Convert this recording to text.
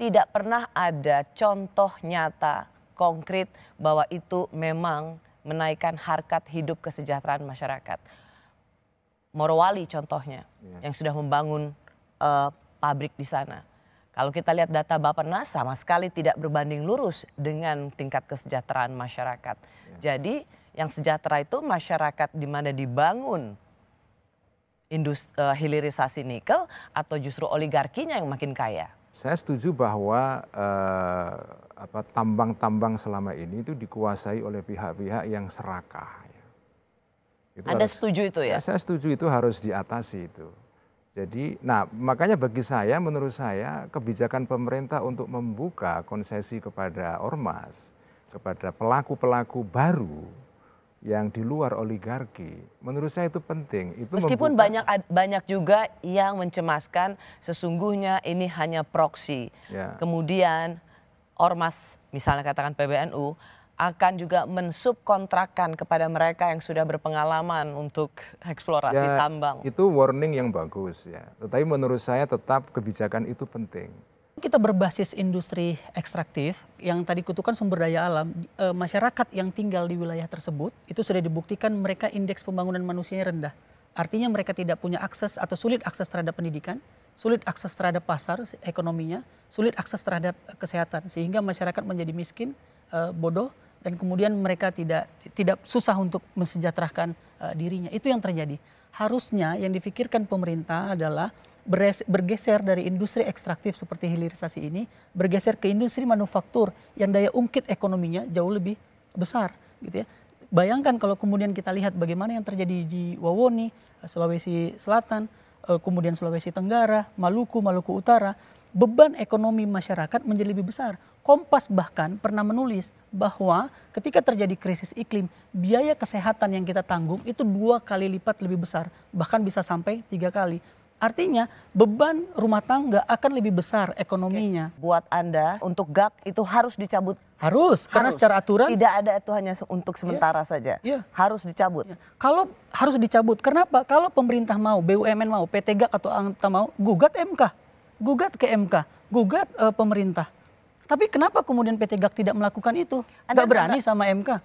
tidak pernah ada contoh nyata konkret bahwa itu memang menaikkan harkat hidup kesejahteraan masyarakat. Morowali contohnya yang sudah membangun pabrik di sana. Kalau kita lihat data Bappenas sama sekali tidak berbanding lurus dengan tingkat kesejahteraan masyarakat. Jadi yang sejahtera itu masyarakat di mana dibangun hilirisasi nikel atau justru oligarkinya yang makin kaya? Saya setuju bahwa tambang-tambang selama ini itu dikuasai oleh pihak-pihak yang serakah. Anda setuju itu ya? Saya setuju itu harus diatasi itu. Jadi, makanya bagi saya, menurut saya kebijakan pemerintah untuk membuka konsesi kepada ormas, kepada pelaku-pelaku baru yang di luar oligarki, menurut saya itu penting. Itu meskipun banyak juga yang mencemaskan sesungguhnya ini hanya proksi. Kemudian ormas, misalnya katakan PBNU, akan juga mensubkontrakkan kepada mereka yang sudah berpengalaman untuk eksplorasi tambang. Itu warning yang bagus ya. Tetapi menurut saya tetap kebijakan itu penting. Kita berbasis industri ekstraktif yang tadi kutukan sumber daya alam, masyarakat yang tinggal di wilayah tersebut itu sudah dibuktikan mereka indeks pembangunan manusianya rendah. Artinya mereka tidak punya akses atau sulit akses terhadap pendidikan, sulit akses terhadap pasar ekonominya, sulit akses terhadap kesehatan. Sehingga masyarakat menjadi miskin, bodoh, dan kemudian mereka tidak susah untuk mensejahterakan dirinya. Itu yang terjadi. Harusnya yang difikirkan pemerintah adalah bergeser dari industri ekstraktif seperti hilirisasi ini, bergeser ke industri manufaktur yang daya ungkit ekonominya jauh lebih besar, gitu ya. Bayangkan kalau kemudian kita lihat bagaimana yang terjadi di Wawoni, Sulawesi Selatan, kemudian Sulawesi Tenggara, Maluku Utara, beban ekonomi masyarakat menjadi lebih besar. Kompas bahkan pernah menulis bahwa ketika terjadi krisis iklim, biaya kesehatan yang kita tanggung itu 2 kali lipat lebih besar, bahkan bisa sampai 3 kali. Artinya beban rumah tangga akan lebih besar ekonominya. Buat Anda untuk GAK itu harus dicabut? Harus, karena secara aturan. Tidak ada itu hanya untuk sementara saja, harus dicabut. Kalau harus dicabut, kenapa? Kalau pemerintah mau, BUMN mau, PT GAK atau Angta mau, gugat MK, gugat ke MK, gugat pemerintah. Tapi kenapa kemudian PT GAK tidak melakukan itu? Nggak berani sama MK.